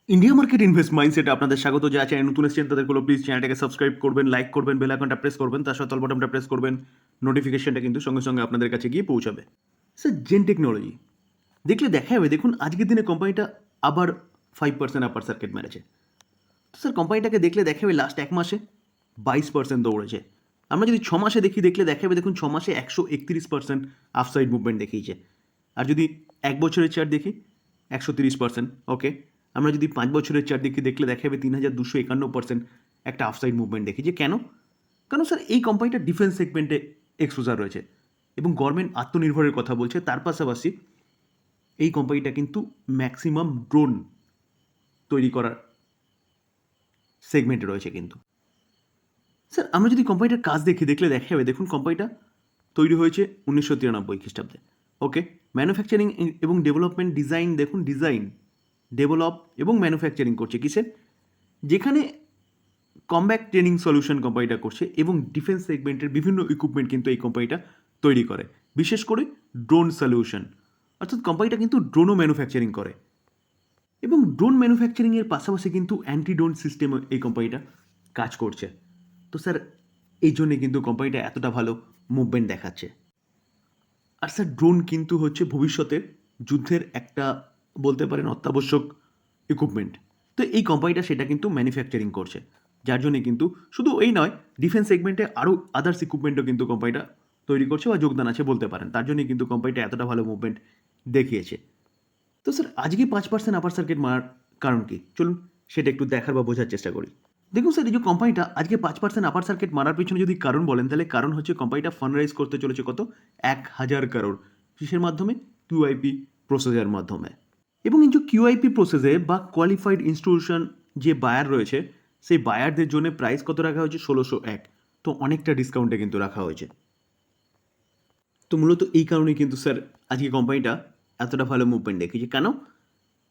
India market invest মাইন্ডসেটে আপনাদের স্বাগত। যারা চ্যানেল নতুন এসেছেন তাদেরগুলো প্লিজ চ্যানেলটাকে সাবস্ক্রাইব করবেন, লাইক করবেন, বেল আইকনটা প্রেস করবেন, তার সাথে অল বাটনটা প্রেস করবেন। নোটিফিকেশনটা কিন্তু সঙ্গে সঙ্গে আপনাদের কাছে গিয়ে পৌঁছাবে। স্যার, জেন টেকনোলজি দেখলে দেখা যাবে, দেখুন আজকের দিনে কোম্পানিটা আবার 5% আপার সার্কিট মেরেছে। তো স্যার, কোম্পানিটাকে দেখলে দেখা যাবে লাস্ট এক মাসে 22% দৌড়েছে। আমরা যদি 6 মাসে দেখলে দেখা যাবে, দেখুন 6 মাসে 131% আফসাইড মুভমেন্ট দেখিয়েছে। আর যদি 1 বছরের চার্ট দেখি 130%। ওকে, আমরা যদি 5 বছরের চার্ট দেখলে দেখা যাবে 3251% একটা আফসাইড মুভমেন্ট দেখিয়েছে। কেন? কারণ স্যার, এই কোম্পানিটা ডিফেন্স সেগমেন্টে এক্সপোজার রয়েছে এবং গভর্নমেন্ট আত্মনির্ভরের কথা বলছে। তার পাশাপাশি এই কোম্পানিটা কিন্তু ম্যাক্সিমাম ড্রোন তৈরি করার সেগমেন্টে রয়েছে কিন্তু। স্যার, আমরা যদি কোম্পানিটার কাজ দেখলে দেখা যাবে, দেখুন কোম্পানিটা তৈরি হয়েছে 1993 খ্রিস্টাব্দে। ওকে, ম্যানুফ্যাকচারিং এবং ডেভেলপমেন্ট, ডিজাইন দেখুন, ডিজাইন, ডেভেলপ এবং ম্যানুফ্যাকচারিং করছে কিসের? যেখানে কমব্যাট ট্রেনিং সলিউশন কোম্পানিটা করছে এবং ডিফেন্স সেগমেন্টের বিভিন্ন ইকুইপমেন্ট কিন্তু এই কোম্পানিটা তৈরি করে, বিশেষ করে ড্রোন সলিউশন। অর্থাৎ কোম্পানিটা কিন্তু ড্রোনও ম্যানুফ্যাকচারিং করে এবং ড্রোন ম্যানুফ্যাকচারিংয়ের পাশাপাশি কিন্তু অ্যান্টি ড্রোন সিস্টেম এই কোম্পানিটা কাজ করছে। তো স্যার, এই জন্যে কিন্তু কোম্পানিটা এতটা ভালো মুভমেন্ট দেখাচ্ছে। আর স্যার, ড্রোন কিন্তু হচ্ছে ভবিষ্যতের যুদ্ধের একটা, বলতে পারেন, অত্যাবশ্যক ইকুইপমেন্ট। তো এই কোম্পানিটা সেটা কিন্তু ম্যানুফ্যাকচারিং করছে, যার জন্যে কিন্তু শুধু এই নয়, ডিফেন্স সেগমেন্টে আরও আদার্স ইকুইপমেন্টও কিন্তু কোম্পানিটা তৈরি করছে বা যোগদান আছে বলতে পারেন। তার জন্যই কিন্তু কোম্পানিটা এতটা ভালো মুভমেন্ট দেখিয়েছে। তো স্যার, আজকে 5% আপার সার্কিট মারার কারণ কি? চলুন সেটা একটু দেখার বা বোঝার চেষ্টা করি। দেখুন স্যার, এই যে কোম্পানিটা আজকে 5% আপার সার্কিট মারার পিছনে যদি কারণ বলেন, তাহলে কারণ হচ্ছে কোম্পানিটা ফান্ড রাইজ করতে চলেছে কত? 1,000 crore। কিসের মাধ্যমে? কিউআইপি প্রসেসের মাধ্যমে। এবং এই যে কিউআইপি প্রসেসে বা কোয়ালিফাইড ইনস্টিটিউশন যে বায়ার রয়েছে, সেই বায়ারদের জন্য প্রাইস কত রাখা হয়েছে? 1601। তো অনেকটা ডিসকাউন্টে কিন্তু রাখা হয়েছে। তো মূলত এই কারণেই কিন্তু স্যার আজকে কোম্পানিটা এতটা ভালো মুভমেন্ট দেখিয়েছে। কেন?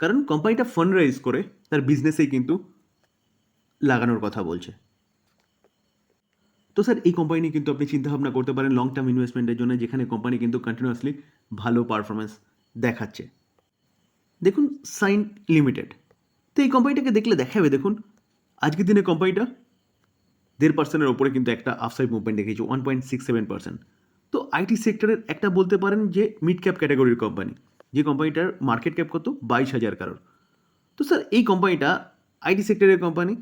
কারণ কোম্পানিটা ফান্ড রাইজ করে তার বিজনেসেই কিন্তু লাগানোর কথা বলছে। তো স্যার, এই কোম্পানি নিয়ে কিন্তু আপনি চিন্তাভাবনা করতে পারেন লং টার্ম ইনভেস্টমেন্টের জন্য, যেখানে কোম্পানি কিন্তু কন্টিনিউয়াসলি ভালো পারফরমেন্স দেখাচ্ছে। দেখুন, সাইন্ট লিমিটেড। তো এই কোম্পানিটাকে দেখলে দেখা যাবে, দেখুন আজকের দিনে কোম্পানিটা 1.5%-এর ওপরে কিন্তু একটা আপসাইড মুভমেন্ট দেখিয়েছে, 1.67%। তো আইটি সেক্টরের একটা, বলতে পারেন, যে মিড ক্যাপ ক্যাটাগরির কোম্পানি, যে কোম্পানিটার মার্কেট ক্যাপ কত? 22,000 crore। তো স্যার, এই কোম্পানিটা আইটি সেক্টরের কোম্পানি।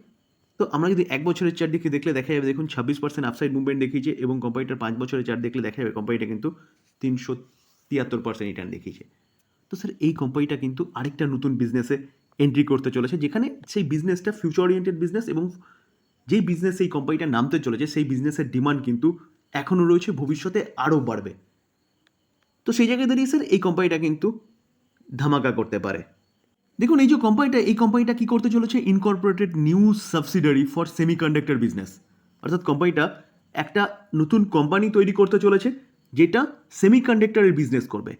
তো আমরা যদি 1 বছরের চার্ট দেখলে দেখা যাবে, দেখুন 26% আপসাইড মুভমেন্ট দেখিয়েছে এবং কোম্পানিটার 5 বছরের চার্ট দেখলে দেখা যাবে কোম্পানিটা কিন্তু 373% রিটার্ন দেখিয়েছে। তো স্যার, এই কোম্পানিটা কিন্তু আরেকটা নতুন বিজনেসে এন্ট্রি করতে চলেছে, যেখানে সেই বিজনেসটা ফিউচার ওরিয়েন্টেড বিজনেস এবং যেই বিজনেসে এই কোম্পানিটা নামতে চলেছে সেই বিজনেসের ডিমান্ড কিন্তু এখনও রয়েছে, ভবিষ্যতে আরও বাড়বে। তো সেই জায়গায় দাঁড়িয়ে স্যার, এই কোম্পানিটা কিন্তু ধামাকা করতে পারে। দেখুন, এই যে কোম্পানিটা কি করতে চলেছে? Incorporated new subsidiary for semiconductor business. অর্থাৎ কোম্পানিটা একটা নতুন কোম্পানি তৈরি করতে চলেছে, যেটা সেমিকন্ডাক্টরের বিজনেস করবে।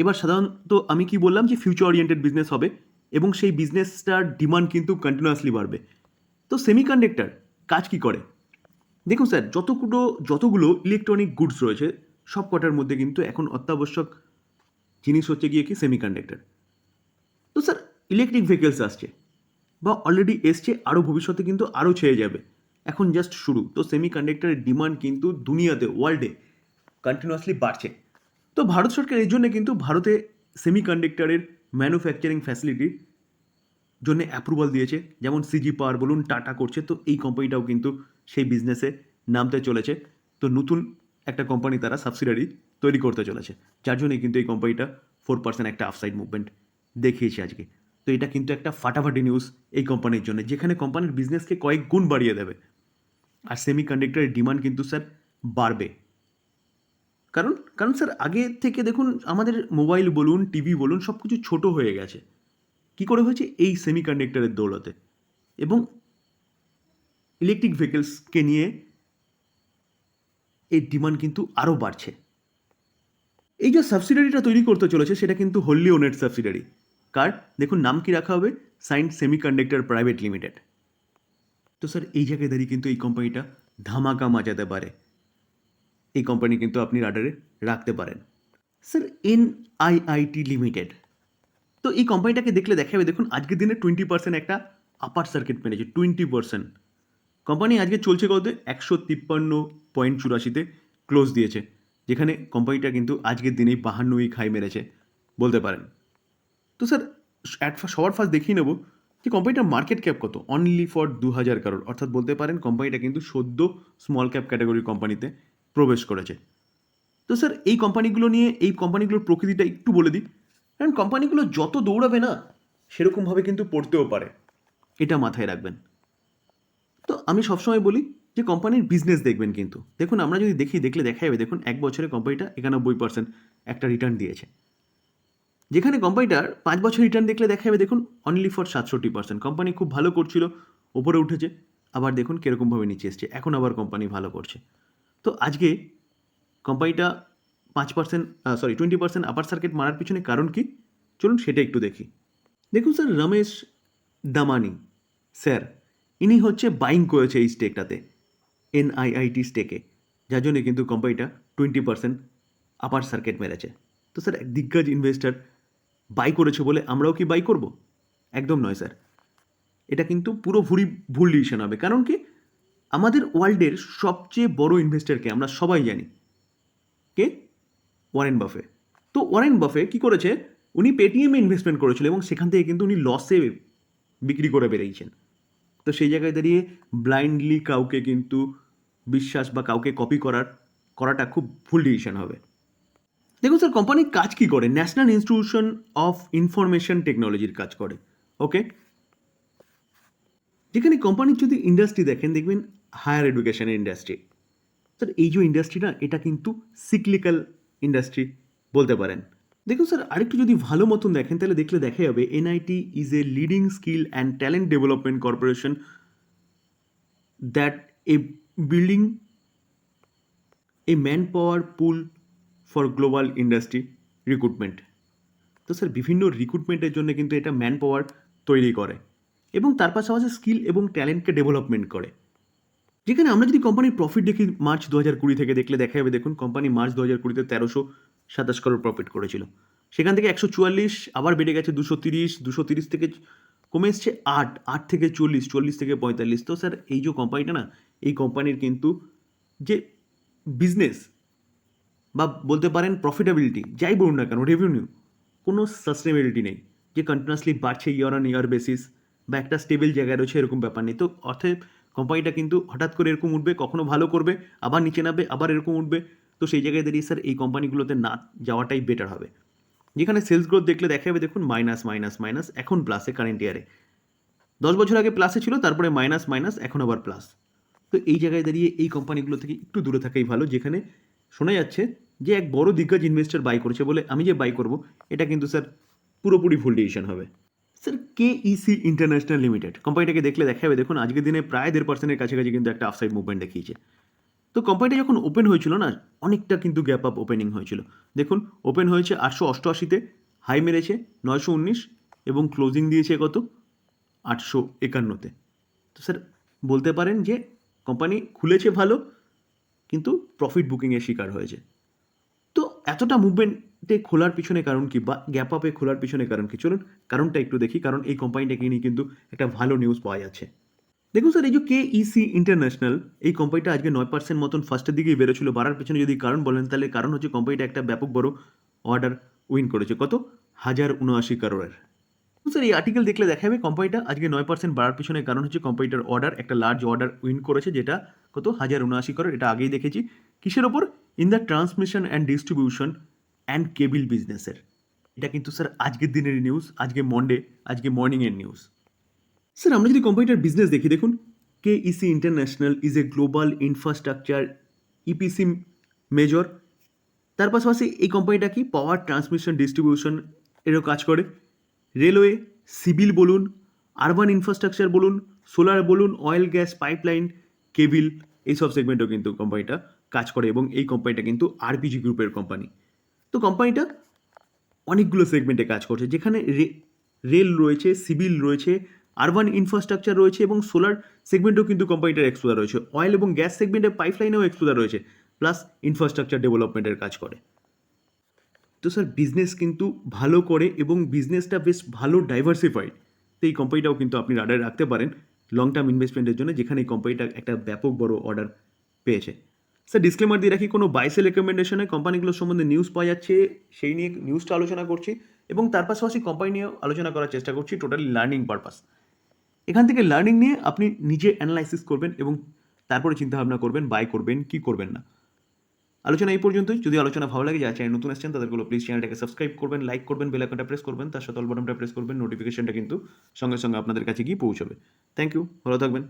এবার সাধারণত আমি কি বললাম, যে ফিউচার ওরিয়েন্টেড বিজনেস হবে এবং সেই বিজনেসটার ডিমান্ড কিন্তু কন্টিনিউয়াসলি বাড়বে। তো সেমিকন্ডাক্টর কাজ কি করে? দেখুন স্যার, যতগুলো ইলেকট্রনিক গুডস রয়েছে, সব কটার মধ্যে কিন্তু এখন অত্যাবশ্যক জিনিস হচ্ছে গিয়ে কি? সেমিকন্ডাক্টর। তো স্যার, ইলেকট্রিক ভেহিকেলস আসছে বা অলরেডি এসছে, আরও ভবিষ্যতে কিন্তু আরও ছেয়ে যাবে, এখন জাস্ট শুরু। তো সেমিকন্ডাক্টরের ডিমান্ড কিন্তু দুনিয়াতে, ওয়ার্ল্ডে কন্টিনিউয়াসলি বাড়ছে। তো ভারত সরকার এই জন্য কিন্তু ভারতে সেমিকন্ডাক্টরের ম্যানুফ্যাকচারিং ফ্যাসিলিটির জন্য অ্যাপ্রুভাল দিয়েছে। যেমন সিজি পাওয়ার বলুন, টাটা করছে, তো এই কোম্পানিটাও কিন্তু সেই বিজনেসে নামতে চলেছে। তো নতুন একটা কোম্পানি তারা সাবসিডারি তৈরি করতে চলেছে, যার জন্যই কিন্তু এই কোম্পানিটা 4% একটা আফসাইড মুভমেন্ট দেখিয়েছে আজকে। তো এটা কিন্তু একটা ফাটাফাটি নিউজ এই কোম্পানির জন্য, যেখানে কোম্পানির বিজনেসকে কয়েক গুণ বাড়িয়ে দেবে। আর সেমিকন্ডাক্টরের ডিমান্ড কিন্তু স্যার বাড়বে। কারণ কারণ স্যার, আগে থেকে দেখুন আমাদের মোবাইল বলুন, টিভি বলুন, সব কিছু ছোটো হয়ে গেছে। কী করে হয়েছে? এই সেমিকন্ডাক্টরের দৌলতে। এবং ইলেকট্রিক ভেহিকেলসকে নিয়ে এর ডিমান্ড কিন্তু আরও বাড়ছে। এই যে সাবসিডারিটা তৈরি করতে চলেছে, সেটা কিন্তু হোললি ওনেড সাবসিডারি। কার? দেখুন নাম কি রাখা হবে? সায়েন্ট সেমিকন্ডাক্টর প্রাইভেট লিমিটেড। তো স্যার, এই জায়গায় দাঁড়িয়ে কিন্তু এই কোম্পানিটা ধামাকা মাচাতে পারে। এই কোম্পানি কিন্তু আপনি রাডারে রাখতে পারেন। Sir, NIIT limited. তো এই কোম্পানিটাকে দেখলে দেখা যাবে দেখুন আজকের দিনে 20% একটা আপার সার্কিট মেরেছে 20%। কোম্পানি আজকে চলছে কততে 153.84 ক্লোজ দিয়েছে, যেখানে কোম্পানিটা কিন্তু আজকের দিনেই 52 উইক হাই মেরেছে বলতে পারেন। তো স্যার সবার ফার্স্ট দেখিয়ে নেব যে কোম্পানিটার মার্কেট ক্যাপ কত, অনলি ফর 2000 কারোর, অর্থাৎ বলতে পারেন কোম্পানিটা কিন্তু সদ্য স্মল ক্যাপ ক্যাটাগরির কোম্পানিতে প্রবেশ করেছে। তো স্যার এই কোম্পানিগুলোর প্রকৃতিটা একটু বলে দিই, কারণ কোম্পানিগুলো যত দৌড়াবে না সেরকমভাবে কিন্তু পড়তেও পারে, এটা মাথায় রাখবেন। তো আমি সবসময় বলি যে কোম্পানির বিজনেস দেখবেন, কিন্তু দেখুন আমরা যদি দেখলে দেখা যাবে দেখুন এক বছরে কোম্পানিটা 91% একটা রিটার্ন দিয়েছে, যেখানে কোম্পানিটার 5 বছর রিটার্ন দেখলে দেখা যাবে দেখুন অনলি ফর 67%। কোম্পানি খুব ভালো করছিল, ওপরে উঠেছে, আবার দেখুন কীরকমভাবে নিচে এসছে, এখন আবার কোম্পানি ভালো করছে। তো আজকে কোম্পানিটা 20% আপার সার্কিট মারার পিছনে কারণ কি, চলুন সেটা একটু দেখি। দেখুন স্যার, রমেশ দামানি স্যার ইনি হচ্ছে বাইং করেছে এই স্টেকটাতে, NIIT স্টেকে, যার জন্য কিন্তু কোম্পানিটা 20% আপার সার্কিট মেরেছে। তো স্যার এক দিগ্গজ ইনভেস্টার বাই করেছে বলে আমরাও কি বাই করব? একদম নয় স্যার, এটা কিন্তু পুরো ভুল ডিসিশন হবে। কারণ কি, আমাদের ওয়ার্ল্ডের সবচেয়ে বড় ইনভেস্টারকে আমরা সবাই জানি, কে? ওয়ারেন বাফে। তো ওয়ারেন বাফে কী করেছে, উনি পেটিএমে ইনভেস্টমেন্ট করেছিল এবং সেখান থেকে কিন্তু উনি লসে বিক্রি করে বেরিয়েছেন। তো সেই জায়গায় দাঁড়িয়ে ব্লাইন্ডলি কাউকে কিন্তু বিশ্বাস বা কাউকে কপি করাটা খুব ভুল ডিসিশন হবে। দেখুন স্যার, কোম্পানির কাজ কি করে, ন্যাশনাল ইনস্টিটিউশন অফ ইনফরমেশন টেকনোলজির কাজ করে, ওকে। যেখানে কোম্পানির যদি ইন্ডাস্ট্রি দেখেন দেখবেন হায়ার এডুকেশনের ইন্ডাস্ট্রি। স্যার এই যে ইন্ডাস্ট্রি না, এটা কিন্তু সিক্লিক্যাল ইন্ডাস্ট্রি বলতে পারেন। দেখুন স্যার, আরেকটু যদি ভালো মতন দেখেন তাহলে দেখলে দেখা যাবে NIT is a leading skill and talent development corporation that a building a man power pool for global industry recruitment. তো স্যার বিভিন্ন রিক্রুটমেন্টের জন্য কিন্তু এটা ম্যান পাওয়ার তৈরি করে এবং তার পাশাপাশি স্কিল এবং ট্যালেন্টকে ডেভেলপমেন্ট করে। যেখানে আমরা যদি কোম্পানির প্রফিট দেখি মার্চ 2020 থেকে দেখলে দেখা যাবে দেখুন কোম্পানি মার্চ 2020-তে 1327 করোড় প্রফিট করেছিল, সেখান থেকে 144 আবার বেড়ে গেছে 230 থেকে কমে এসছে 8 থেকে 40 থেকে 45। তো স্যার এই যে কোম্পানিটা না, এই কোম্পানির কিন্তু যে বিজনেস বা বলতে পারেন প্রফিটেবিলিটি যাই বলুন না কেন, রেভিনিউ, কোনো সাস্টেনেবিলিটি নেই যে কন্টিনিউয়াসলি বাড়ছে ইয়ার অন ইয়ার বেসিস বা একটা স্টেবল জায়গায় রয়েছে, এরকম ব্যাপার নেই। তো অর্থাৎ কোম্পানিটা কিন্তু হঠাৎ করে এরকম উঠবে, কখনো ভালো করবে, আবার নিচে নামবে, আবার এরকম উঠবে। তো সেই জায়গায় দাঁড়িয়ে স্যার এই কোম্পানিগুলোতে না যাওয়াটাই বেটার হবে। যেখানে সেলস গ্রোথ দেখলে দেখা যাবে দেখুন মাইনাস, এখন প্লাসে কারেন্ট ইয়ারে, 10 বছর আগে প্লাসে ছিল, তারপরে মাইনাস, এখন আবার প্লাস। তো এই জায়গায় দাঁড়িয়ে এই কোম্পানিগুলো থেকে একটু দূরে থাকাই ভালো, যেখানে শোনা যাচ্ছে যে এক বড় দিগ্গজ ইনভেস্টর বাই করেছে বলে আমি যে বাই করব, এটা কিন্তু স্যার পুরোপুরি ভুল ডিসিশন হবে। স্যার KEC ইন্টারন্যাশনাল লিমিটেড কোম্পানিটাকে দেখলে দেখা যাবে দেখুন আজকের দিনে প্রায় 1.5% কাছাকাছি কিন্তু একটা আফসাইড মুভমেন্ট দেখিয়েছে। তো কোম্পানিটা যখন ওপেন হয়েছিল না, অনেকটা কিন্তু গ্যাপ আপ ওপেনিং হয়েছিল। দেখুন ওপেন হয়েছে 888-তে, হাই মেরেছে 919 এবং ক্লোজিং দিয়েছে কত 851-তে। তো স্যার বলতে পারেন যে কোম্পানি খুলেছে ভালো, কিন্তু প্রফিট বুকিংয়ের শিকার হয়েছে। তো এতটা মুভমেন্টে খোলার পিছনে কারণ কি, বা গ্যাপ আপে খোলার পিছনে কারণ কি, চলুন কারণটা একটু দেখি। কারণ এই কোম্পানিটাকে নিয়ে কিন্তু একটা ভালো নিউজ পাওয়া যাচ্ছে। দেখুন স্যার, এই যে KEC ইন্টারন্যাশনাল, এই কোম্পানিটা আজকে 9% মতন ফার্স্টের দিকেই বেরোছিল। বাড়ার পেছনে যদি কারণ বলেন তাহলে কারণ হচ্ছে কোম্পানিটা একটা ব্যাপক বড় অর্ডার উইন করেছে, কত 1079 কারোরের। স্যার এই আর্টিকেল দেখলে দেখা যাবে কোম্পানিটা আজকে 9% বাড়ার পিছনে কারণ হচ্ছে কোম্পানিটার অর্ডার, একটা লার্জ অর্ডার উইন করেছে, যেটা কত 1079 করোড়, এটা আগেই দেখেছি। কিসের ওপর? In the transmission and distribution and cable বিজনেসের। এটা কিন্তু স্যার আজকের দিনের নিউজ, আজকে মন্ডে, আজকে মর্নিংয়ের নিউজ। স্যার আমরা যদি কোম্পানিটার বিজনেস দেখি দেখুন, KEC international is a global infrastructure EPC major. তার পাশাপাশি এই কোম্পানিটা কি পাওয়ার ট্রান্সমিশন ডিস্ট্রিবিউশন এরও কাজ করে, রেলওয়ে, সিভিল বলুন, আরবান ইনফ্রাস্ট্রাকচার বলুন, সোলার বলুন, অয়েল গ্যাস পাইপলাইন, কেবিল, এইসব সেগমেন্টও কিন্তু কোম্পানিটা কাজ করে এবং এই কোম্পানিটা কিন্তু RPG গ্রুপের কোম্পানি। তো কোম্পানিটা অনেকগুলো সেগমেন্টে কাজ করছে, যেখানে রেল রয়েছে, সিভিল রয়েছে, আরবান ইনফ্রাস্ট্রাকচার রয়েছে এবং সোলার সেগমেন্টেও কিন্তু কোম্পানিটার এক্সপোজার রয়েছে, অয়েল এবং গ্যাস সেগমেন্টের পাইপলাইনেও এক্সপোজার রয়েছে, প্লাস ইনফ্রাস্ট্রাকচার ডেভেলপমেন্টের কাজ করে। তো তো স্যার বিজনেস কিন্তু ভালো করে এবং বিজনেসটা বেশ ভালো ডাইভার্সিফাইড। তো এই কোম্পানিটাও কিন্তু আপনি রাডারে রাখতে পারেন লং টার্ম ইনভেস্টমেন্টের জন্য, যেখানে এই কোম্পানিটা একটা ব্যাপক বড় অর্ডার পেয়েছে। স্যার ডিসক্লেমার দিয়ে রাখি, কোনো বাই সেল রেকমেন্ডেশনে কোম্পানিগুলোর সম্বন্ধে নিউজ পাওয়া যাচ্ছে সেই নিয়ে নিউজটা আলোচনা করছি, এবং তার পাশাপাশি কোম্পানি নিয়েও আলোচনা করার চেষ্টা করছি টোটালি লার্নিং পারপাস। এখান থেকে লার্নিং নিয়ে আপনি নিজে অ্যানালাইসিস করবেন এবং তারপরে চিন্তাভাবনা করবেন বাই করবেন কি করবেন না। আলোচনা এই পর্যন্তই। যদি আলোচনা ভালো লাগে, যারা চ্যানেল নতুন আসছেন তাদেরগুলো প্লিজ চ্যানেলটাকে সাবস্ক্রাইব করবেন, লাইক করবেন, বেল আইকনটা প্রেস করবেন, তার সাথে অল বাটনটা প্রেস করবেন, নোটিফিকেশনটা কিন্তু সঙ্গে সঙ্গে আপনাদের কাছে গিয়ে পৌঁছবে। থ্যাংক ইউ, ভালো থাকবেন।